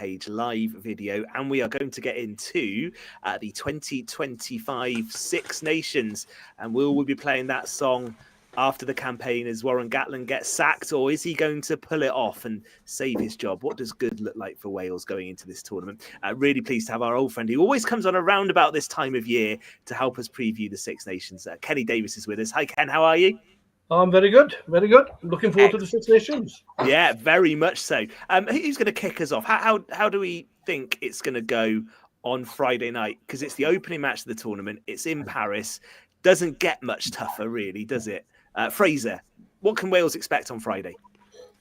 page live video, and we are going to get into the 2025 Six Nations, and we'll be playing that song after the campaign as Warren Gatland gets sacked, or is he going to pull it off and save his job? What does good look like for Wales going into this tournament? Really pleased to have our old friend who always comes on around about this time of year to help us preview the Six Nations. Kenny Davis is with us. Hi, Ken. How are you? I'm very good. Very good. Looking forward to the Six Nations. Yeah, very much so. Who's going to kick us off? How do we think it's going to go on Friday night? Because it's the opening match of the tournament. It's in Paris. Doesn't get much tougher, really, does it? Fraser, what can Wales expect on Friday?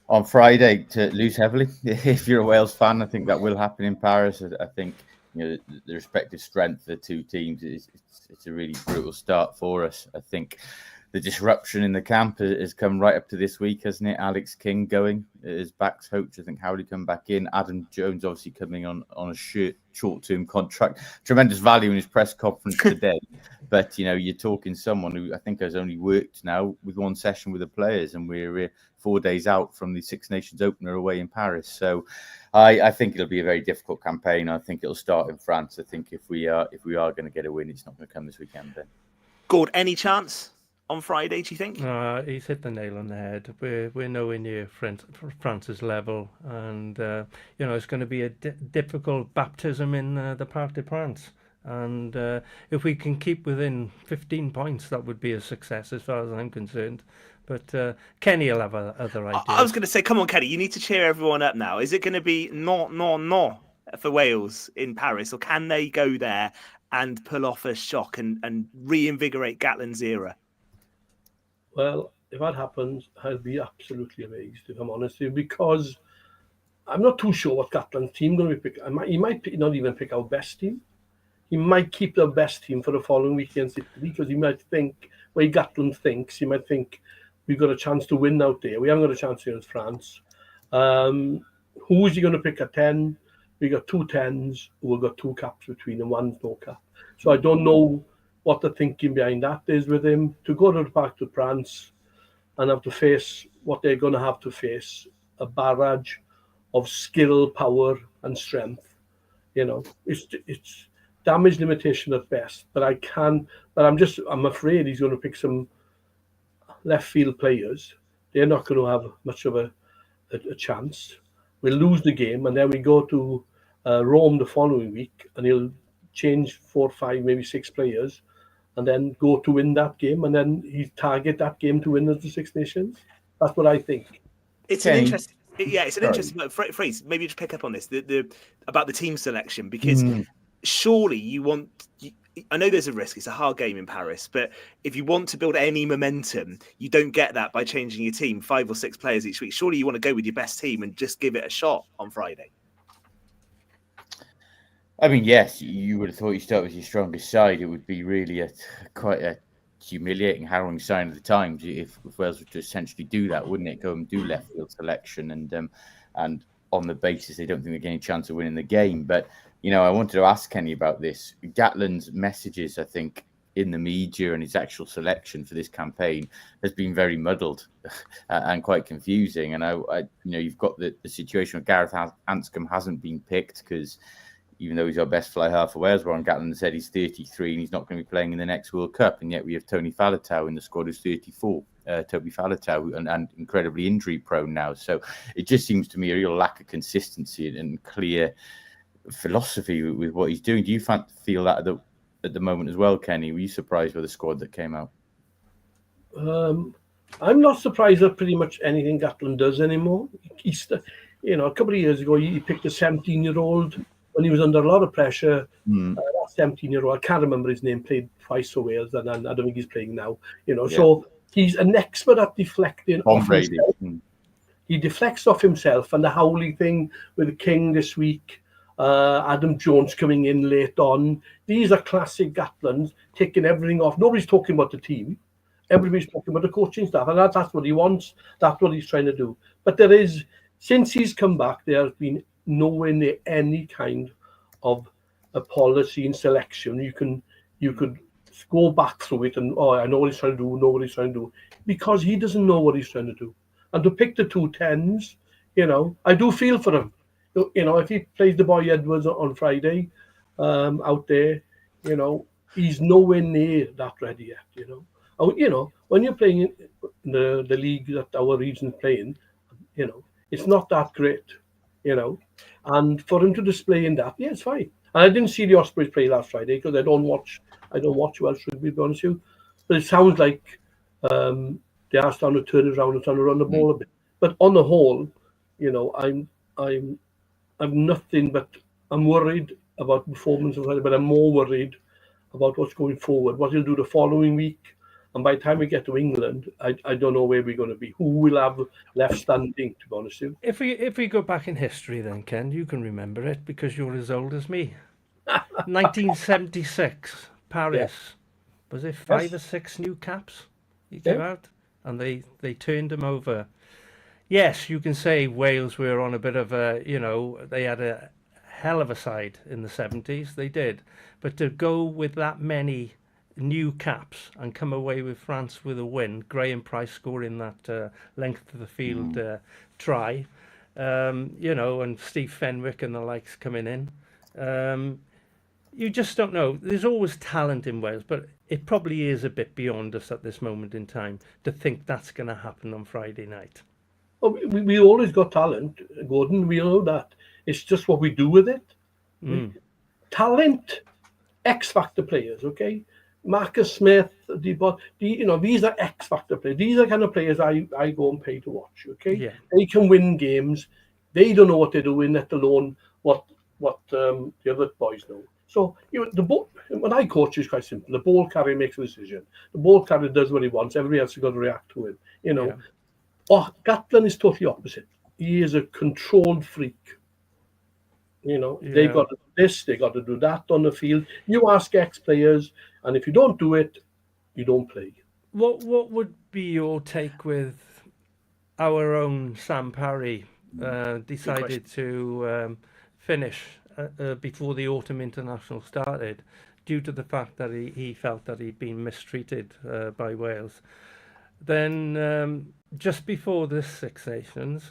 On Friday, to lose heavily. If you're a Wales fan, I think that will happen in Paris. I think the respective strength of the two teams it's a really brutal start for us. I think the disruption in the camp has come right up to this week, hasn't it? Alex King going as backs coach. I think Howley come back in. Adam Jones obviously coming on a short-term contract. Tremendous value in his press conference today. But, you're talking someone who I think has only worked now with one session with the players, and we're 4 days out from the Six Nations opener away in Paris. So I think it'll be a very difficult campaign. I think it'll start in France. I think if we are going to get a win, it's not going to come this weekend then. Gord, any chance on Friday, do you think? He's hit the nail on the head. We're nowhere near France's level, and it's going to be a difficult baptism in the Parc des Princes. And if we can keep within 15 points, that would be a success as far as I'm concerned. But Kenny will have other ideas. I was going to say, come on, Kenny, you need to cheer everyone up now. Is it going to be no for Wales in Paris, or can they go there and pull off a shock and reinvigorate Gatland's era? Well, if that happens, I'll be absolutely amazed, if I'm honest with you, because I'm not too sure what Gatland's team going to be picking. He might not even pick our best team. He might keep the best team for the following week against Italy, because he might think, way Gatland thinks, he might think we've got a chance to win out there. We haven't got a chance against France. Who is he going to pick at 10? We got 2 10s. We've got 2 caps between them, 1 no cap. So I don't know what the thinking behind that is with him, to go to the Parc des Princes and have to face what they're going to have to face, a barrage of skill, power and strength. It's damage limitation at best, but I'm afraid he's going to pick some left field players. They're not going to have much of a chance. We'll lose the game, and then we go to Rome the following week, and he'll change 4, 5, maybe 6 players, and then go to win that game, and then he target that game to win as the Six Nations. That's what I think. It's an interesting. Yeah, it's an interesting phrase. Maybe just pick up on this about the team selection, because surely you want. I know there's a risk. It's a hard game in Paris, but if you want to build any momentum, you don't get that by changing your team 5 or 6 players each week. Surely you want to go with your best team and just give it a shot on Friday. I mean, yes, you would have thought you start with your strongest side. It would be really quite a humiliating, harrowing sign of the times if Wales were to essentially do that, wouldn't it? Go and do left field selection and on the basis they don't think they're getting a chance of winning the game. But I wanted to ask Kenny about this. Gatland's messages, I think, in the media and his actual selection for this campaign has been very muddled and quite confusing. And you've got the situation where Gareth Anscombe hasn't been picked because, even though he's our best fly half of Wales, Warren Gatland said he's 33 and he's not going to be playing in the next World Cup. And yet we have Tony Faletau in the squad who's 34, Toby Faletau, and incredibly injury prone now. So it just seems to me a real lack of consistency and clear philosophy with what he's doing. Do you feel that at the moment as well, Kenny? Were you surprised by the squad that came out? I'm not surprised at pretty much anything Gatland does anymore. A couple of years ago, he picked a 17-year-old when he was under a lot of pressure. That 17-year-old, I can't remember his name, played twice for Wales, and I don't think he's playing now. So he's an expert at deflecting off himself. He deflects off himself, and the Howley thing with King this week, Adam Jones coming in late on. These are classic Gatlands, taking everything off. Nobody's talking about the team. Everybody's talking about the coaching staff, and that's what he wants. That's what he's trying to do. But since he's come back, there has been nowhere near any kind of a policy in selection. You could go back through it and I know what he's trying to do, because he doesn't know what he's trying to do. And to pick the 2 10s, I do feel for him. if he plays the boy Edwards on Friday out there, he's nowhere near that ready yet. When you're playing in the league that our region's playing, it's not that great. And for him to display in that, yeah, it's fine. And I didn't see the Ospreys play last Friday because I don't watch Welsh rugby, to be honest with you. But it sounds like they are starting to turn it around and trying to run the ball a bit. But on the whole, I'm nothing but I'm worried about performance of Friday, but I'm more worried about what's going forward, what he'll do the following week. And by the time we get to England, I don't know where we're going to be. Who will have left standing, to be honest with you? If we go back in history, then Ken, you can remember it because you're as old as me. 1976, Paris. Yeah. Was it 5 or 6 new caps he gave out, and they turned them over. Yes, you can say Wales were on a bit of a, they had a hell of a side in the 70s. They did, but to go with that many new caps and come away with France with a win, Graham Price scoring that length of the field try, and Steve Fenwick and the likes coming in. You just don't know. There's always talent in Wales, but it probably is a bit beyond us at this moment in time to think that's going to happen on Friday night. Oh, we always got talent, Gordon. We know that. It's just what we do with it. Talent, X-factor players, okay? Marcus Smith, these are X-factor players. These are the kind of players I go and pay to watch, okay? Yeah. They can win games. They don't know what they're doing, let alone what the other boys know. So when I coach, it's quite simple. The ball carrier makes a decision. The ball carrier does what he wants. Everybody else has got to react to him. Yeah. Gatland is totally opposite. He is a controlled freak. They got to do this, they got to do that on the field. You ask ex-players, and if you don't do it, you don't play. What would be your take with our own Sam Parry decided to finish before the autumn international started due to the fact that he felt that he'd been mistreated by Wales? Then just before this Six Nations,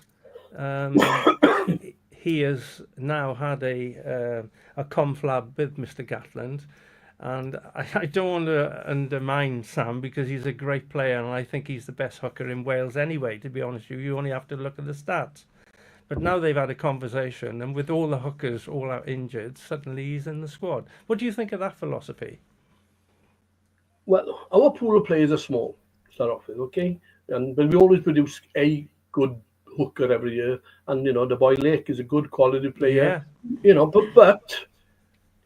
he has now had a conflab with Mr. Gatland, and I don't want to undermine Sam because he's a great player and I think he's the best hooker in Wales anyway, to be honest with you. You only have to look at the stats. But now they've had a conversation, and with all the hookers all out injured, suddenly he's in the squad. What do you think of that philosophy? Well, our pool of players are small to start off with, okay? But we always produce a good hooker every year, and the boy Lake is a good quality player. Yeah. But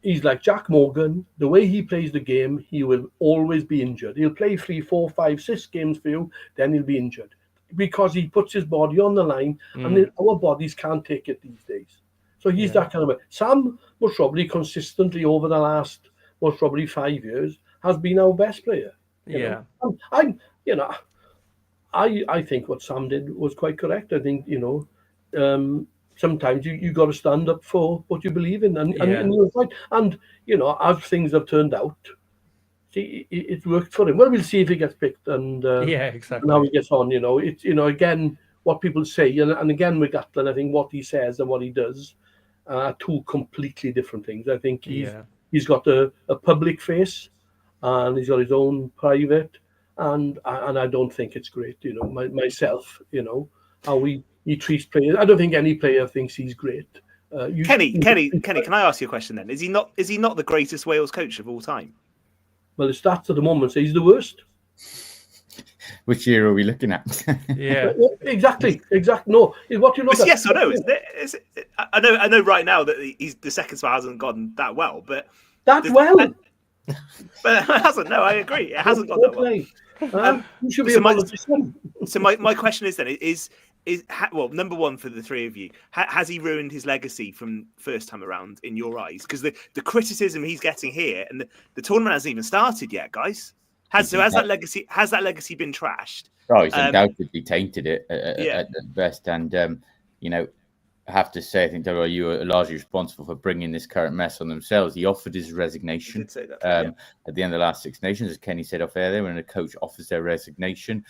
he's like Jack Morgan. The way he plays the game, he will always be injured. He'll play 3, 4, 5, 6 games for you, then he'll be injured because he puts his body on the line, and our bodies can't take it these days. So he's that kind of a. Sam most probably consistently over the last 5 years has been our best player. You know? I think what Sam did was quite correct. I think sometimes you got to stand up for what you believe in, and you're right. And as things have turned out, see, it worked for him. Well, we'll see if he gets picked, and exactly. Now he gets on. It's again what people say, and again with Gatland, I think what he says and what he does are 2 completely different things. I think he's got a public face, and he's got his own private. And I don't think it's great, myself, how he treats players. I don't think any player thinks he's great. Kenny, can I ask you a question then? Is he not the greatest Wales coach of all time? Well, the stats at the moment say he's the worst. Which year are we looking at? Yeah, exactly. No, what you look at. Yes or no? I know right now that he's the second spell hasn't gone that well, but well. But it hasn't. No, I agree. It hasn't gone that well. So my question is then is number one for the 3 of you, has he ruined his legacy from first time around in your eyes? Because the criticism he's getting here, and the tournament hasn't even started yet, guys. Has that legacy been trashed? Oh, he's undoubtedly tainted it at best, and I have to say, I think WRU are largely responsible for bringing this current mess on themselves. He offered his resignation at the end of the last Six Nations, as Kenny said off air there, when a coach offers their resignation.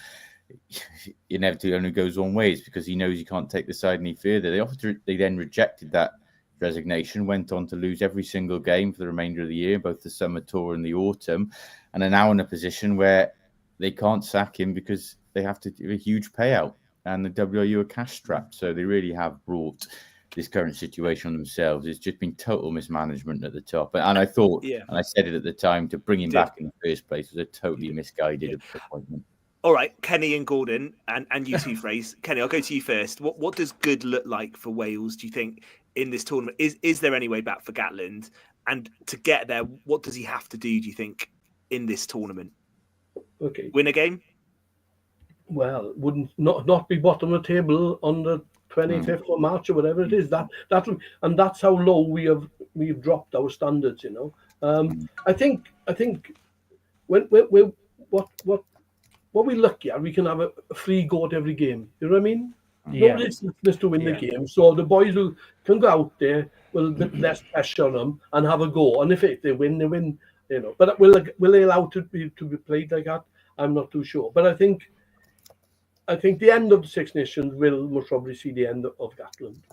inevitably only goes one ways because he knows he can't take the side any further. They then rejected that resignation, went on to lose every single game for the remainder of the year, both the summer tour and the autumn, and are now in a position where they can't sack him because they have to do a huge payout, and the WRU are cash strapped. So they really have brought this current situation on themselves. It's just been total mismanagement at the top. And I thought, and I said it at the time, to bring him back in the first place was a totally misguided appointment. All right, Kenny and Gordon, and you two, Fraser. Kenny, I'll go to you first. What does good look like for Wales, do you think, in this tournament? Is there any way back for Gatland? And to get there, what does he have to do you think, in this tournament? Okay. Win a game? Well, wouldn't not be bottom of the table on the 25th of March or whatever it is. And that's how low we've dropped our standards, you know. I think when what we look at, we can have a free go at every game. You know what I mean? Yeah. Nobody's supposed to win the game. So the boys who can go out there will a bit less pressure on them and have a go. And if they win, they win. You know. But will they allow to be played like that? I'm not too sure. But I think the end of the Six Nations will most probably see the end of Gatland.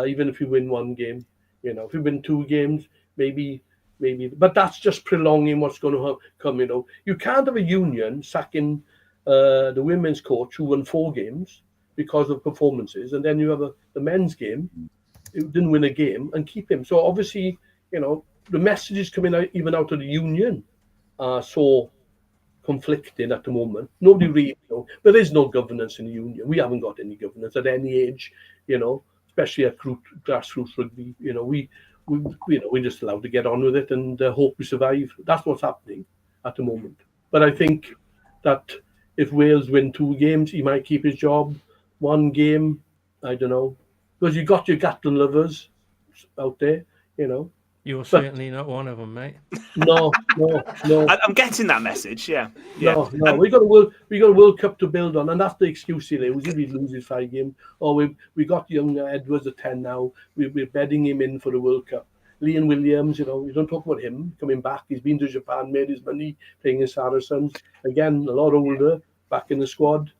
Even if we win one game, you know, if we win two games, maybe. But that's just prolonging what's going to come. You know, you can't have a union sacking the women's coach who won 4 games because of performances, and then you have the men's game who didn't win a game and keep him. So obviously, you know, the messages coming out even out of the union are so conflicting at the moment. Nobody really knows. There is no governance in the union. We haven't got any governance at any age, you know, especially at grassroots rugby. You know, we're just allowed to get on with it and hope we survive. That's what's happening at the moment. But I think that if Wales win 2 games, he might keep his job. 1 game, I don't know, because you got your Gatland lovers out there, you know. You're certainly not one of them, mate. No. I'm getting that message. Yeah. No. We got a World Cup to build on, and that's the excuse he loses. If he loses 5 games, we got young Edwards at 10 now. We're bedding him in for the World Cup. Liam Williams, you know, you don't talk about him coming back. He's been to Japan, made his money playing in Saracens. Again, a lot older, back in the squad.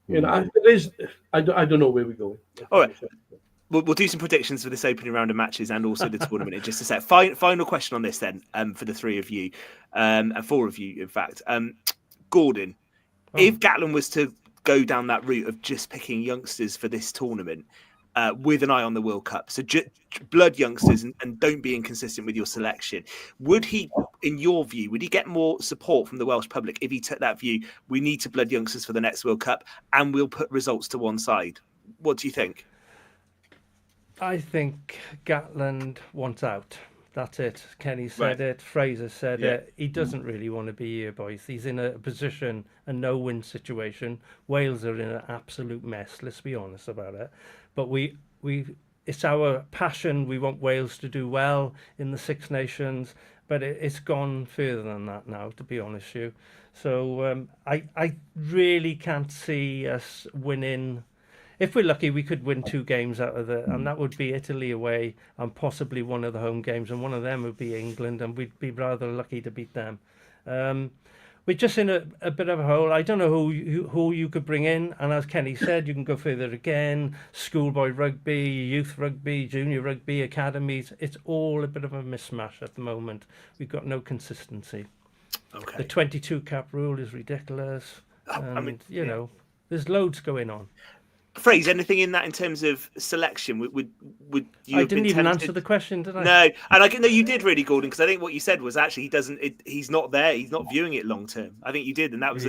You know, I don't know where we're going. All right. We'll do some predictions for this opening round of matches and also the tournament in just a sec. Final question on this then, for the 3 of you, and 4 of you, in fact. Gordon, if Gatland was to go down that route of just picking youngsters for this tournament, with an eye on the World Cup, so blood youngsters and don't be inconsistent with your selection, would he, in your view, would he get more support from the Welsh public if he took that view? We need to blood youngsters for the next World Cup and we'll put results to one side. What do you think? I think Gatland wants out. That's it. Kenny said it. Fraser said it. He doesn't really want to be here, boys. He's in a position, a no-win situation. Wales are in an absolute mess. Let's be honest about it. But it's our passion. We want Wales to do well in the Six Nations. But it's gone further than that now, to be honest with you. So I really can't see us winning. If we're lucky, we could win 2 games out of and that would be Italy away and possibly one of the home games, and one of them would be England, and we'd be rather lucky to beat them. We're just in a bit of a hole. I don't know who you could bring in, and as Kenny said, you can go further again. Schoolboy rugby, youth rugby, junior rugby, academies. It's all a bit of a mismatch at the moment. We've got no consistency. Okay. The 22 cap rule is ridiculous. And, you know, there's loads going on. Fraser, anything in that in terms of selection? Would you? I didn't even answer the question, did I? No, and I know you did really, Gordon, because I think what you said was actually he's not there. He's not viewing it long term. I think you did, and that was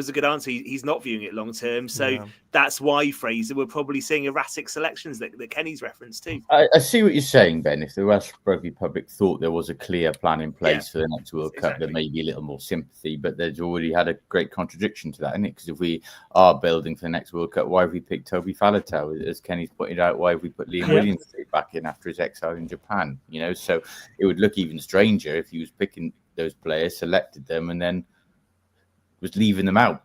a good answer. He's not viewing it long term, so that's why, Fraser, we're probably seeing erratic selections that Kenny's referenced too. I see what you're saying, Ben. If the Welsh rugby public thought there was a clear plan in place for the next World Cup, there may be a little more sympathy, but there's already had a great contradiction to that, isn't it? Because if we are building for the next World Cup, why have we picked Toby Faletau? As Kenny's pointed out, why have we put Liam Williams back in after his exile in Japan? You know, so it would look even stranger if he was picking those players, selected them, and then was leaving them out,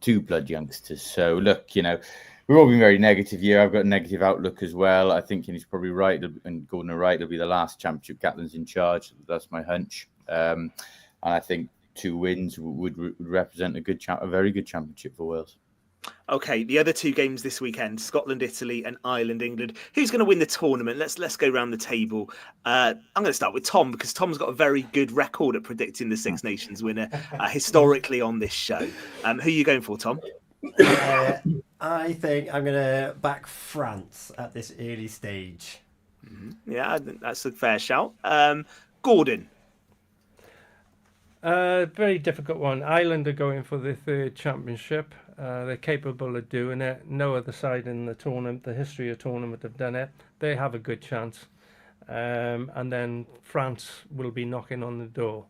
2 blood youngsters. So look, you know, we've all been very negative here. I've got a negative outlook as well. I think he's probably right, and Gordon are right. It'll be the last championship Gatland's in charge. That's my hunch. And I think 2 wins would represent a very good championship for Wales. Okay, the other two games this weekend: Scotland, Italy, and Ireland, England. Who's going to win the tournament? Let's go around the table. I'm going to start with Tom because Tom's got a very good record at predicting the Six Nations winner historically on this show. Who are you going for, Tom? I think I'm going to back France at this early stage. Yeah, I think that's a fair shout. Gordon. Very difficult one. Ireland are going for the third championship. They're capable of doing it. No other side in the tournament, the history of tournament, have done it. They have a good chance. And then France will be knocking on the door.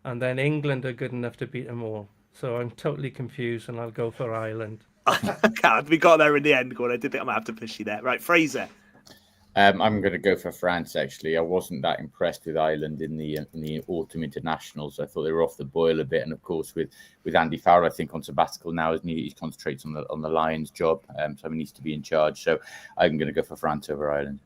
And then England are good enough to beat them all. So I'm totally confused, and I'll go for Ireland. God, we got there in the end, Gordon. I did think I might have to push you there. Right, Fraser. I'm going to go for France, actually. I wasn't that impressed with Ireland in the autumn internationals. I thought they were off the boil a bit. And, of course, with Andy Farrell, I think, on sabbatical now, isn't he? He concentrates on the Lions job, so he needs to be in charge. So I'm going to go for France over Ireland.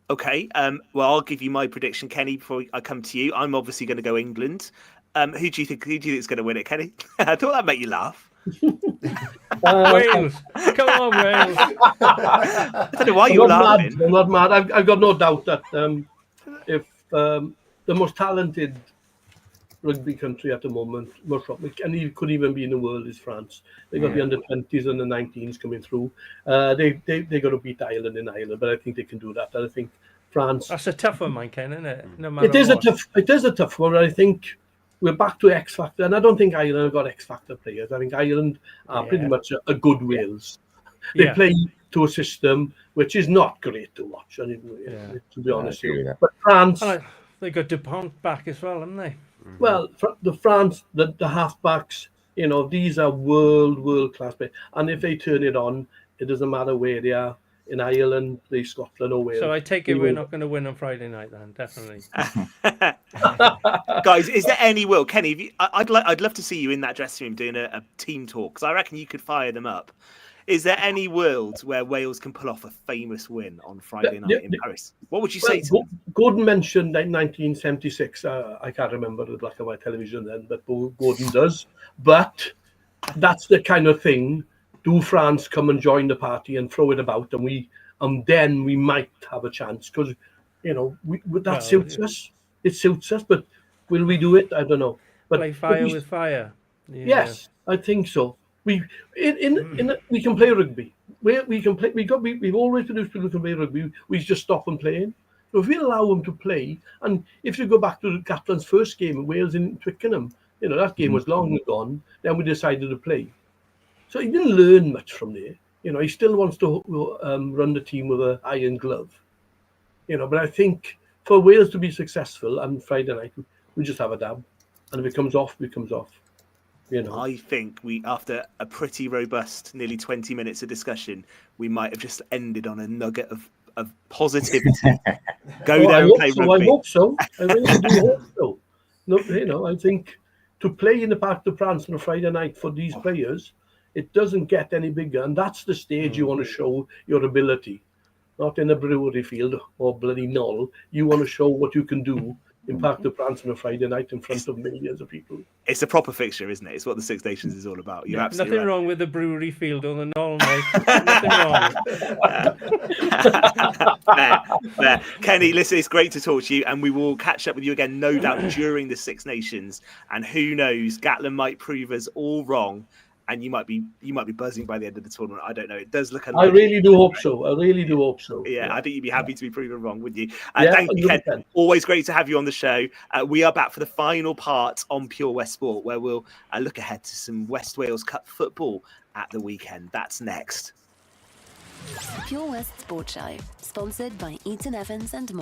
Okay, well, I'll give you my prediction, Kenny, before I come to you. I'm obviously going to go England. Who do you think is going to win it, Kenny? I thought that'd make you laugh. Wales! Come on, Wales! I don't know why you're laughing. I'm not mad. I've got no doubt that if the most talented rugby country at the moment, and he could even be in the world, is France. They got the under-20s and the 19s coming through. They got to beat Ireland in Ireland, but I think they can do that. And I think France. That's a tough one, mine, Ken, isn't it? No matter It is a tough one. I think we're back to X Factor, and I don't think Ireland have got X Factor players. I think Ireland are pretty much a good Wales. They play to a system which is not great to watch, to be honest with you. But France, they got Dupont back as well, haven't they? Well, the France, the halfbacks, these are world class players, and if they turn it on, it doesn't matter where they are. In Ireland, Scotland, or Wales. So I take it we're not going to win on Friday night then, definitely. Guys, is there any will, Kenny? I'd love to see you in that dressing room doing a team talk, because I reckon you could fire them up. Is there any world where Wales can pull off a famous win on Friday night in Paris? What would you say to them? Gordon mentioned 1976. I can't remember the black and white television then, but Gordon does. But that's the kind of thing. Do France come and join the party and throw it about, and then we might have a chance, because suits us. It suits us, but will we do it? I don't know. But play fire with fire. Yeah. Yes, I think so. We can play rugby. We can play. We've always produced people who can play rugby. We just stop them playing. So if we allow them to play, and if you go back to Gatland's first game in Wales in Twickenham, that game was long gone. Then we decided to play. So he didn't learn much from there. He still wants to run the team with an iron glove. But I think for Wales to be successful on Friday night, we just have a dab. And if it comes off, it comes off. I think after a pretty robust, nearly 20 minutes of discussion, we might have just ended on a nugget of positivity. Go there and play rugby. I hope so. I really do hope so. No, I think to play in the Parc de France on a Friday night for these players, it doesn't get any bigger, and that's the stage you want to show your ability. Not in a brewery field or bloody Knoll. You want to show what you can do in Parc de France on a Friday night in front of millions of people. It's a proper fixture, isn't it? It's what the Six Nations is all about. You're absolutely nothing right. wrong with the brewery field or the Knoll, mate. Nothing wrong. Fair. Kenny, listen, it's great to talk to you, and we will catch up with you again, no doubt, during the Six Nations. And who knows, Gatland might prove us all wrong. And you might be buzzing by the end of the tournament. I don't know. It does look. I really do hope so. Yeah, I think you'd be happy to be proven wrong, wouldn't you? Thank you, Ken. Always great to have you on the show. We are back for the final part on Pure West Sport, where we'll look ahead to some West Wales Cup football at the weekend. That's next. Pure West Sport Show, sponsored by Eaton-Evans and more.